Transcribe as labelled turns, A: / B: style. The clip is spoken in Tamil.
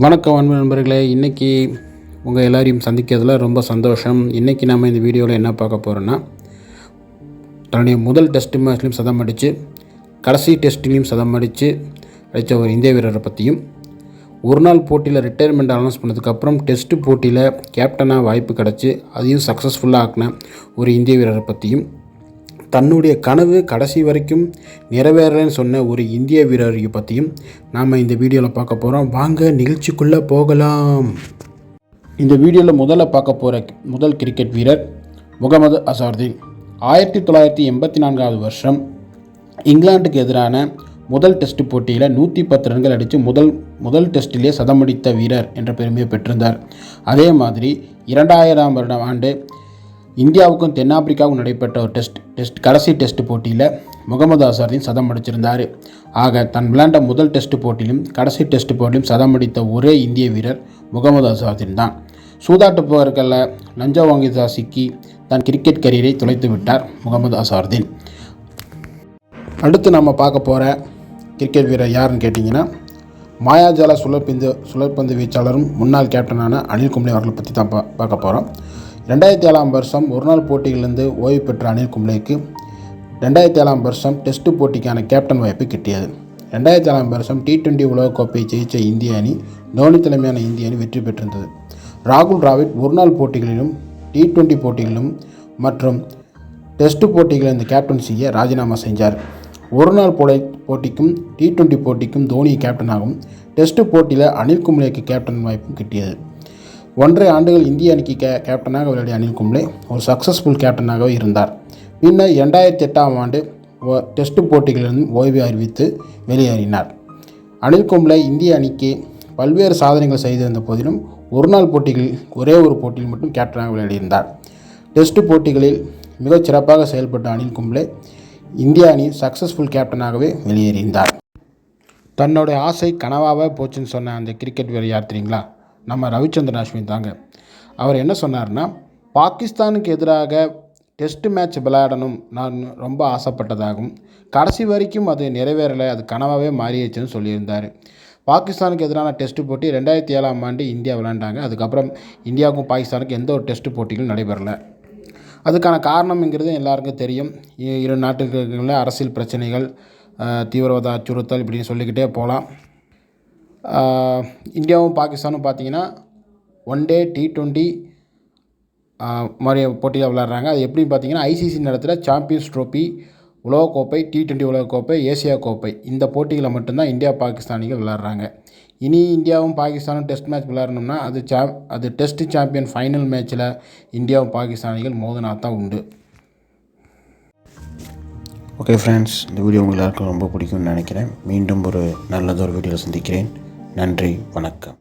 A: வணக்கம் அன்பு நண்பர்களே. இன்றைக்கி உங்கள் எல்லாரையும் சந்திக்கிறதுல ரொம்ப சந்தோஷம். இன்றைக்கி நம்ம இந்த வீடியோவில் என்ன பார்க்க போகிறோன்னா, தன்னுடைய முதல் டெஸ்ட் மேட்ச்லையும் சதம் அடித்து கடைசி டெஸ்ட்லேயும் சதம் அடித்த ஒரு இந்திய வீரரை பற்றியும், ஒரு நாள் போட்டியில் ரிட்டையர்மெண்ட் அனௌன்ஸ் பண்ணதுக்கப்புறம் டெஸ்ட்டு போட்டியில் கேப்டனாக வாய்ப்பு கிடச்சி அதையும் சக்ஸஸ்ஃபுல்லாக ஆக்கின ஒரு இந்திய வீரரை பற்றியும், தன்னுடைய கனவு கடைசி வரைக்கும் நிறைவேறலன்னு சொன்ன ஒரு இந்திய வீரரை பற்றியும் நாம் இந்த வீடியோவில் பார்க்க போகிறோம். வாங்க நிகழ்ச்சிக்குள்ளே போகலாம். இந்த வீடியோவில் பார்க்க போகிற முதல் கிரிக்கெட் வீரர் முகமது அசாருதீன். 1984 வருஷம் இங்கிலாந்துக்கு எதிரான முதல் டெஸ்ட் போட்டியில் 110 ரன்கள் அடித்து முதல் டெஸ்ட்டிலே சதமடித்த வீரர் என்ற பெருமையை பெற்றிருந்தார். அதே மாதிரி 2000 ஆண்டு இந்தியாவுக்கும் தென்னாப்பிரிக்காவுக்கும் நடைபெற்ற ஒரு கடைசி டெஸ்ட் போட்டியில் முகமது அசாருதீன் சதம் அடிச்சிருந்தார். ஆக தன் விளையாண்ட முதல் டெஸ்ட் போட்டியிலும் கடைசி டெஸ்ட் போட்டியிலும் சதம் அடித்த ஒரே இந்திய வீரர் முகமது அசாருதீன் தான். சூதாட்ட புகார்களில் லஞ்சம் வாங்கியதாக சிக்கி தன் கிரிக்கெட் கரியரை தொலைத்து விட்டார் முகமது அசாருதீன். அடுத்து நம்ம பார்க்க போகிற கிரிக்கெட் வீரர் யாருன்னு கேட்டிங்கன்னா, மாயாஜால சுழற்பந்து வீச்சாளரும் முன்னாள் கேப்டனான அனில் கும்ளே அவர்களை பற்றி தான் பார்க்க போகிறோம். 2007 வருஷம் ஒருநாள் போட்டியிலிருந்து ஓய்வு பெற்ற அனில் கும்ளேக்கு 2007 வருஷம் டெஸ்ட் போட்டிக்கான கேப்டன் வாய்ப்பு கிட்டியது. 2007 வருஷம் T20 உலகக்கோப்பையை ஜெயித்த இந்திய அணி, தோனி தலைமையான இந்திய அணி வெற்றி பெற்றிருந்தது. ராகுல் டிராவிட் ஒருநாள் போட்டிகளிலும் T20 போட்டிகளிலும் மற்றும் டெஸ்ட் போட்டிகளில் இந்த கேப்டன்சியை ராஜினாமா செஞ்சார். ஒரு நாள் போட்டிக்கும் T20 போட்டிக்கும் தோனி கேப்டனாகவும், டெஸ்ட் போட்டியில் அனில் கும்ளேக்கு கேப்டன் வாய்ப்பும் கிட்டியது. 1.5 ஆண்டுகள் இந்திய அணிக்கு கேப்டனாக விளையாடிய அனில் கும்ளே ஒரு சக்ஸஸ்ஃபுல் கேப்டனாகவே இருந்தார். பின்னர் 2008 ஆண்டு டெஸ்ட் போட்டிகளிலிருந்து ஓய்வு அறிவித்து வெளியேறினார். அனில் கும்ளே இந்திய அணிக்கு பல்வேறு சாதனைகள் செய்திருந்த போதிலும் ஒரு நாள் போட்டிகளில் ஒரே ஒரு போட்டியில் மட்டும் கேப்டனாக விளையாடியிருந்தார். டெஸ்ட் போட்டிகளில் மிகச் சிறப்பாக செயல்பட்ட அனில் கும்ளே இந்திய அணி சக்ஸஸ்ஃபுல் கேப்டனாகவே வெளியேறியிருந்தார். தன்னுடைய ஆசை கனவாக போச்சுன்னு சொன்ன அந்த கிரிக்கெட் வீரர் யார் தெரியுங்களா? நம்ம ரவிச்சந்திரன் அஸ்வின் தாங்க. அவர் என்ன சொன்னார்னா, பாகிஸ்தானுக்கு எதிராக டெஸ்ட் மேட்ச் விளையாடணும் நான் ரொம்ப ஆசைப்பட்டதாகவும், கடைசி வரைக்கும் அது நிறைவேறலை, அது கனவாகவே மாறிடுச்சுன்னு சொல்லியிருந்தார். பாகிஸ்தானுக்கு எதிரான டெஸ்ட் போட்டி 2007 ஆண்டு இந்தியா விளையாண்டாங்க. அதுக்கப்புறம் இந்தியாவுக்கும் பாகிஸ்தானுக்கும் எந்த ஒரு டெஸ்ட் போட்டிகளும் நடைபெறலை. அதுக்கான காரணம்ங்கிறது எல்லாருக்கும் தெரியும். இரு நாட்டுகளுக்குள்ள அரசியல் பிரச்சனைகள், தீவிரவாத அச்சுறுத்தல், இப்படின்னு சொல்லிக்கிட்டே போகலாம். இந்தியாவும் பாகிஸ்தானும் பார்த்திங்கன்னா ஒன் டே T20 மாதிரி போட்டியில் விளையாடுறாங்க. அது எப்படின்னு பார்த்திங்கன்னா, ஐசிசி நடத்துகிற சாம்பியன்ஸ் ட்ரோஃபி, உலகக்கோப்பை, T20 உலகக்கோப்பை, ஏசியா கோப்பை, இந்த போட்டிகளை மட்டும்தான் இந்தியா பாகிஸ்தானிகள் விளையாடுறாங்க. இனி இந்தியாவும் பாகிஸ்தானும் டெஸ்ட் மேட்ச் விளையாடணும்னா அது டெஸ்ட் சாம்பியன் ஃபைனல் மேட்ச்சில் இந்தியாவும் பாகிஸ்தானிகள் மோதினா தான் உண்டு. ஓகே ஃப்ரெண்ட்ஸ், இந்த வீடியோ உங்களுக்கு எல்லாருக்கும் ரொம்ப பிடிக்கும்னு நினைக்கிறேன். மீண்டும் ஒரு நல்லதொரு வீடியோவில் சந்திக்கிறேன். நன்றி, வணக்கம்.